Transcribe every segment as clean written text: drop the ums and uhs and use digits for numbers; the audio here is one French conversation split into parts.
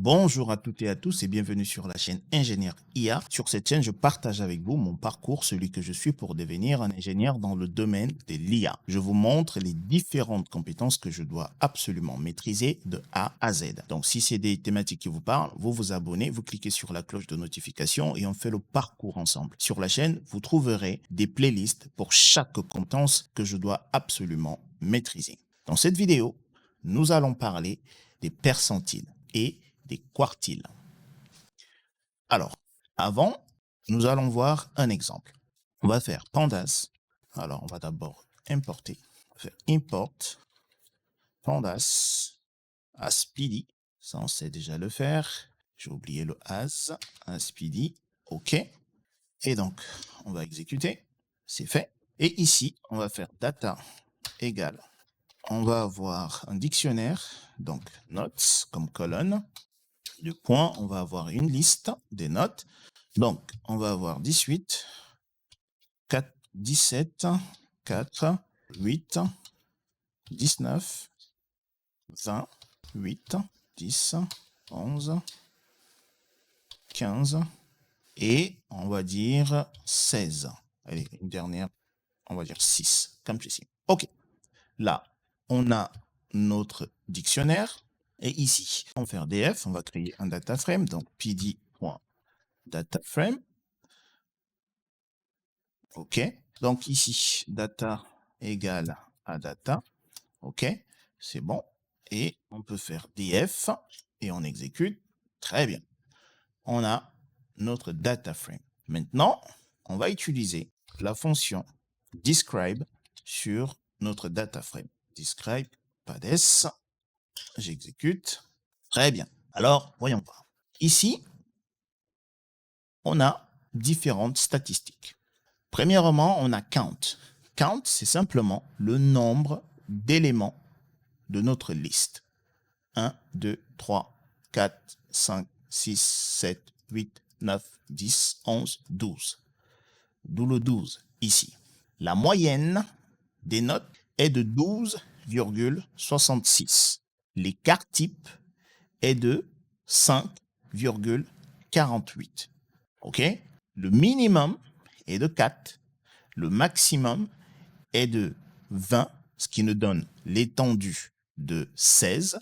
Bonjour à toutes et à tous et bienvenue sur la chaîne Ingénieur IA. Sur cette chaîne, je partage avec vous mon parcours, celui que je suis pour devenir un ingénieur dans le domaine de l'IA. Je vous montre les différentes compétences que je dois absolument maîtriser de A à Z. Donc, si c'est des thématiques qui vous parlent, vous vous abonnez, vous cliquez sur la cloche de notification et on fait le parcours ensemble. Sur la chaîne, vous trouverez des playlists pour chaque compétence que je dois absolument maîtriser. Dans cette vidéo, nous allons parler des percentiles et des quartiles. Alors, avant, nous allons voir un exemple. On va faire pandas. Alors, on va d'abord importer. On va faire import pandas aspidi. Ça, on sait déjà le faire. J'ai oublié le as. Aspidi. OK. Et donc, on va exécuter. C'est fait. Et ici, on va faire data égale. On va avoir un dictionnaire. Donc, notes comme colonne. De points, on va avoir une liste des notes. Donc, on va avoir 18, 4, 17, 4, 8, 19, 20, 8, 10, 11, 15 et on va dire 16. Allez, une dernière, on va dire 6, comme ceci. OK. Là, on a notre dictionnaire. Et ici, on va faire df, on va créer un data frame, donc pd.dataframe. OK. Donc ici, data égale à data. OK. C'est bon. Et on peut faire df et on exécute. Très bien. On a notre data frame. Maintenant, on va utiliser la fonction describe sur notre data frame. Describe, pas d'ess. J'exécute. Très bien. Alors, voyons voir. Ici, on a différentes statistiques. Premièrement, on a count. Count, c'est simplement le nombre d'éléments de notre liste. 1, 2, 3, 4, 5, 6, 7, 8, 9, 10, 11, 12. D'où le 12 ici. La moyenne des notes est de 12,66. L'écart type est de 5,48. OK? Le minimum est de 4. Le maximum est de 20, ce qui nous donne l'étendue de 16.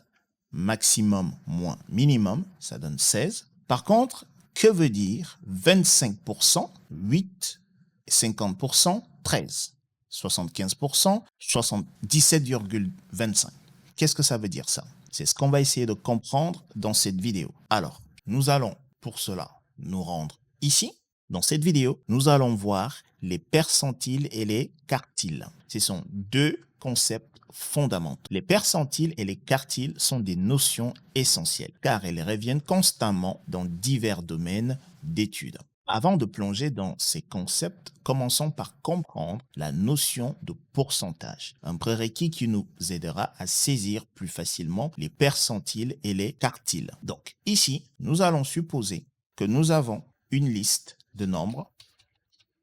Maximum moins minimum, ça donne 16. Par contre, que veut dire 25%, 8, 50%, 13, 75%, 77,25. Qu'est-ce que ça veut dire ça? C'est ce qu'on va essayer de comprendre dans cette vidéo. Alors, nous allons pour cela nous rendre ici. Dans cette vidéo, nous allons voir les percentiles et les quartiles. Ce sont deux concepts fondamentaux. Les percentiles et les quartiles sont des notions essentielles car elles reviennent constamment dans divers domaines d'études. Avant de plonger dans ces concepts, commençons par comprendre la notion de pourcentage, un prérequis qui nous aidera à saisir plus facilement les percentiles et les quartiles. Donc ici, nous allons supposer que nous avons une liste de nombres,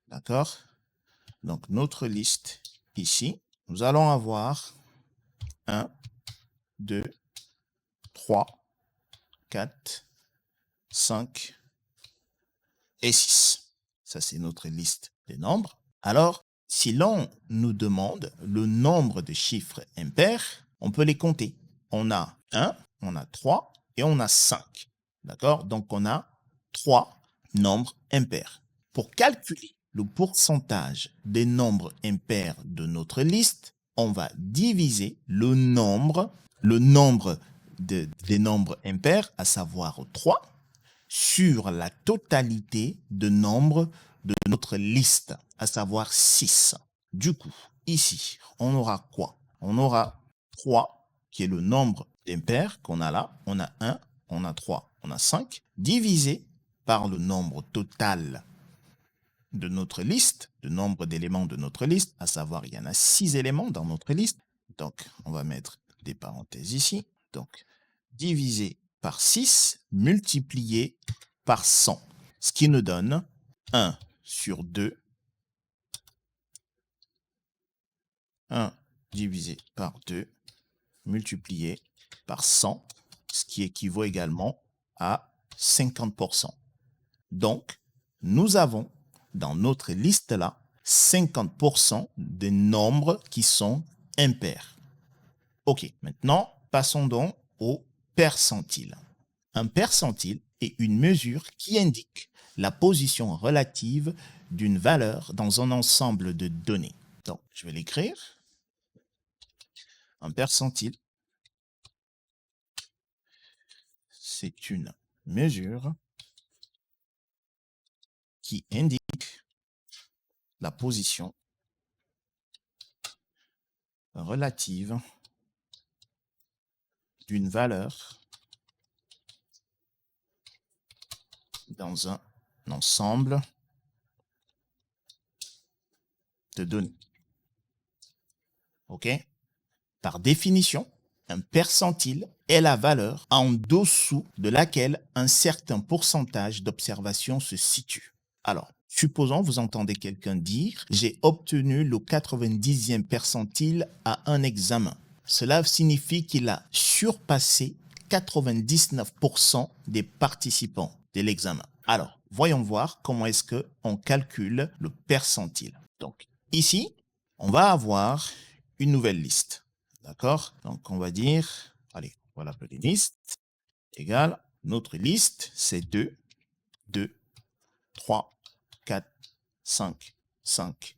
d'accord? Donc notre liste ici, nous allons avoir 1, 2, 3, 4, 5 et 6. Ça, c'est notre liste des nombres. Alors, si l'on nous demande le nombre de chiffres impairs, on peut les compter. On a 1, on a 3 et on a 5. D'accord? Donc, on a 3 nombres impairs. Pour calculer le pourcentage des nombres impairs de notre liste, on va diviser le nombre des nombres impairs, à savoir 3, sur la totalité de nombres de notre liste, à savoir 6. Du coup, ici, on aura quoi? On aura 3, qui est le nombre d'impairs qu'on a là. On a 1, on a 3, on a 5, divisé par le nombre total de notre liste, le nombre d'éléments de notre liste, à savoir il y en a 6 éléments dans notre liste. Donc, on va mettre des parenthèses ici. Donc, divisé par 6 multiplié par 100, ce qui nous donne 1 sur 2. 1 divisé par 2 multiplié par 100, ce qui équivaut également à 50%. Donc, nous avons dans notre liste-là 50% des nombres qui sont impairs. OK, maintenant, passons donc au percentile. Un percentile est une mesure qui indique la position relative d'une valeur dans un ensemble de données. Donc, je vais l'écrire. Un percentile, c'est une mesure qui indique la position relative d'une valeur dans un ensemble de données. OK? Par définition, un percentile est la valeur en dessous de laquelle un certain pourcentage d'observation se situe. Alors, supposons vous entendez quelqu'un dire « j'ai obtenu le 90e percentile à un examen ». Cela signifie qu'il a surpassé 99% des participants de l'examen. Alors, voyons voir comment est-ce qu'on calcule le percentile. Donc, ici, on va avoir une nouvelle liste. D'accord? Donc, on va dire, allez, on va l'appeler liste, égale, notre liste, c'est 2, 2, 3, 4, 5, 5,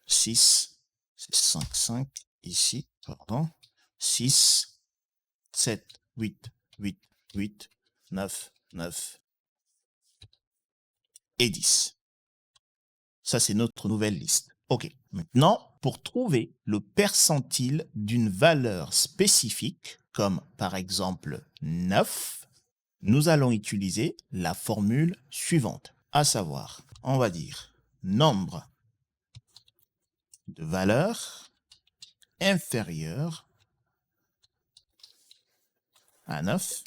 6, c'est 5, 5, ici, pardon, 6, 7, 8, 8, 8, 9, 9 et 10. Ça, c'est notre nouvelle liste. OK. Maintenant, pour trouver le percentile d'une valeur spécifique, comme par exemple 9, nous allons utiliser la formule suivante, à savoir, on va dire nombre de valeurs inférieures à 9.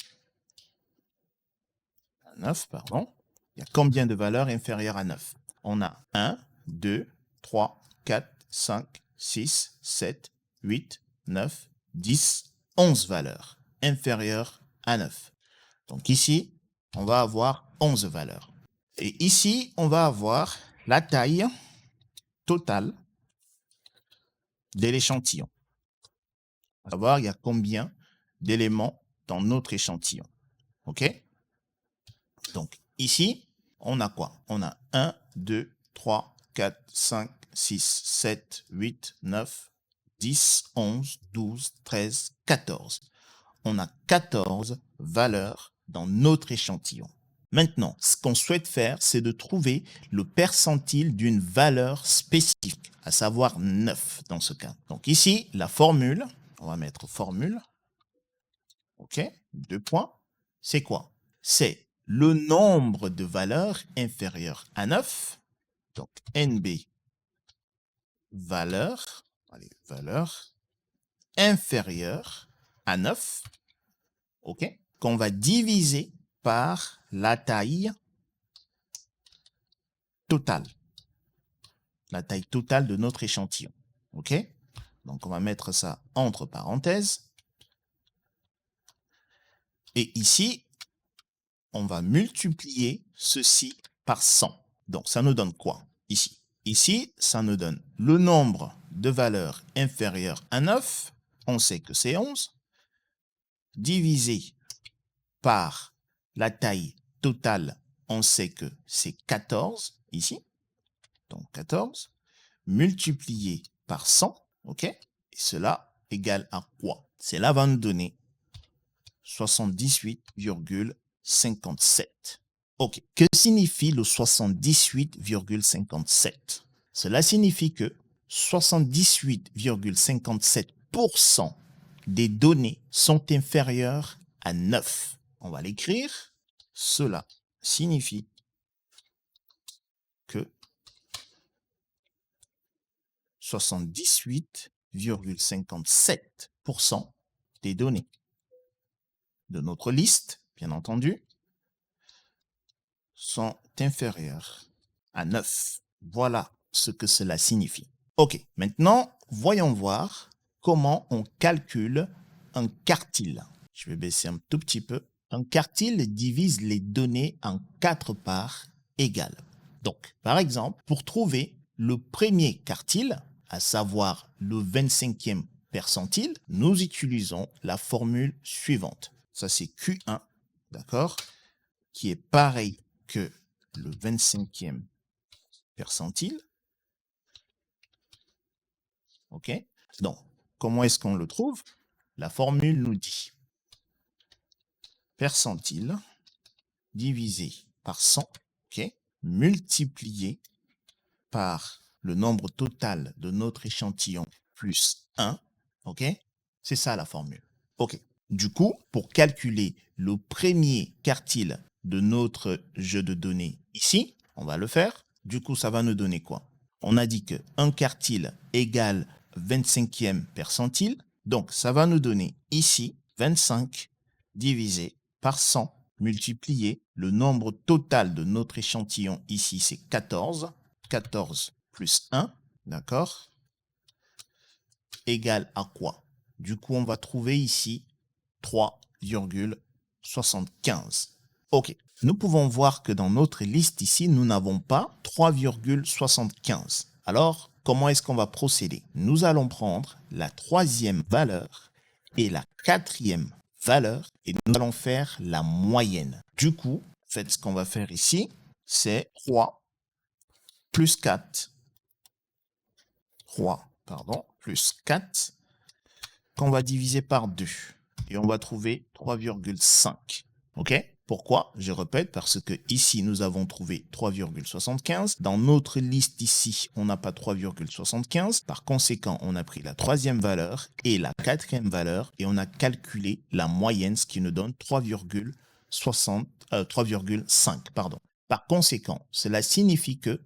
Pardon. Il y a combien de valeurs inférieures à 9? On a 1, 2, 3, 4, 5, 6, 7, 8, 9, 10, 11 valeurs inférieures à 9. Donc ici, on va avoir 11 valeurs. Et ici, on va avoir la taille totale de l'échantillon. À savoir, il y a combien d'éléments dans notre échantillon. OK? Donc ici, on a quoi? On a 1, 2, 3, 4, 5, 6, 7, 8, 9, 10, 11, 12, 13, 14. On a 14 valeurs dans notre échantillon. Maintenant, ce qu'on souhaite faire, c'est de trouver le percentile d'une valeur spécifique, à savoir 9 dans ce cas. Donc ici, la formule, on va mettre formule, OK, 2 points, c'est quoi? C'est le nombre de valeurs inférieures à 9, donc NB valeur, allez, valeur inférieure à 9, OK, qu'on va diviser par la taille totale. La taille totale de notre échantillon. OK? Donc, on va mettre ça entre parenthèses. Et ici, on va multiplier ceci par 100. Donc, ça nous donne quoi ici? Ici, ça nous donne le nombre de valeurs inférieures à 9. On sait que c'est 11. Divisé par la taille totale, on sait que c'est 14 ici. Donc, 14. Multiplié par 100. OK? Et cela égale à quoi? Cela va nous donner 78,57. OK. Que signifie le 78,57? Cela signifie que 78,57% des données sont inférieures à 9. On va l'écrire. Cela signifie que 78,57% des données de notre liste, bien entendu, sont inférieures à 9. Voilà ce que cela signifie. OK, maintenant, voyons voir comment on calcule un quartile. Je vais baisser un tout petit peu Un quartile divise les données en 4 parts égales. Donc, par exemple, pour trouver le premier quartile, à savoir le 25e percentile, nous utilisons la formule suivante. Ça, c'est Q1, d'accord, qui est pareil que le 25e percentile. OK? Donc, comment est-ce qu'on le trouve? La formule nous dit percentile divisé par 100, OK, multiplié par le nombre total de notre échantillon plus 1, OK? C'est ça la formule. OK. Du coup, pour calculer le premier quartile de notre jeu de données ici, on va le faire. Du coup, ça va nous donner quoi? On a dit que un quartile égale 25e percentile. Donc, ça va nous donner ici 25 divisé par 100 multiplié le nombre total de notre échantillon ici, c'est 14. 14 plus 1, d'accord, égale à quoi? Du coup, on va trouver ici 3,75. OK. Nous pouvons voir que dans notre liste ici, nous n'avons pas 3,75. Alors, comment est-ce qu'on va procéder? Nous allons prendre la troisième valeur et la quatrième valeur et nous allons faire la moyenne. Du coup, faites ce qu'on va faire ici, c'est 3 plus 4. 3, pardon, plus 4 qu'on va diviser par 2. Et on va trouver 3,5. OK? Pourquoi? Je répète, parce que ici, nous avons trouvé 3,75. Dans notre liste ici, on n'a pas 3,75. Par conséquent, on a pris la troisième valeur et la quatrième valeur et on a calculé la moyenne, ce qui nous donne 3,5. Pardon. Par conséquent, cela signifie que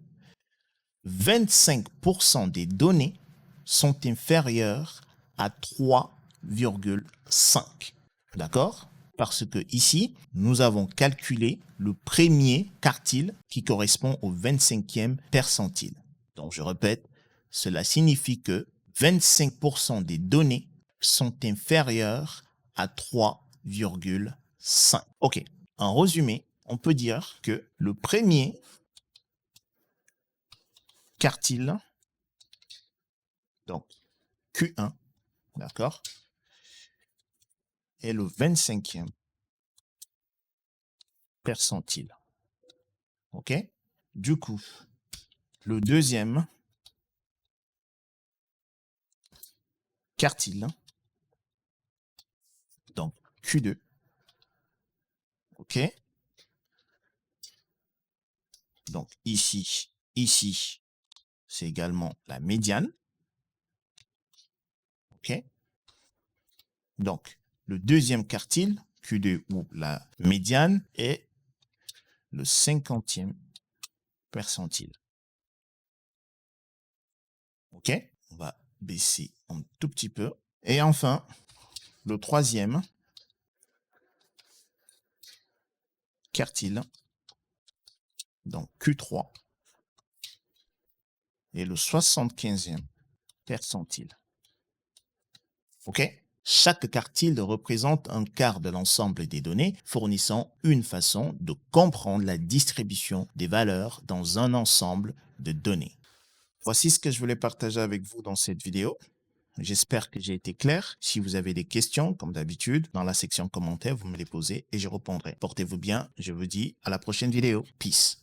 25% des données sont inférieures à 3,5. D'accord? Parce que ici, nous avons calculé le premier quartile qui correspond au 25e percentile. Donc, je répète, cela signifie que 25% des données sont inférieures à 3,5. OK. En résumé, on peut dire que le premier quartile, donc Q1, d'accord, est le 25e percentile. OK? Du coup, le deuxième quartile, donc Q2, OK? Donc ici, c'est également la médiane. OK? Donc, le deuxième quartile, Q2 ou la médiane, est le 50e percentile. OK? On va baisser un tout petit peu. Et enfin, le troisième quartile, donc Q3, est le 75e percentile. OK? Chaque quartile représente un quart de l'ensemble des données, fournissant une façon de comprendre la distribution des valeurs dans un ensemble de données. Voici ce que je voulais partager avec vous dans cette vidéo. J'espère que j'ai été clair. Si vous avez des questions, comme d'habitude, dans la section commentaires, vous me les posez et je répondrai. Portez-vous bien. Je vous dis à la prochaine vidéo. Peace.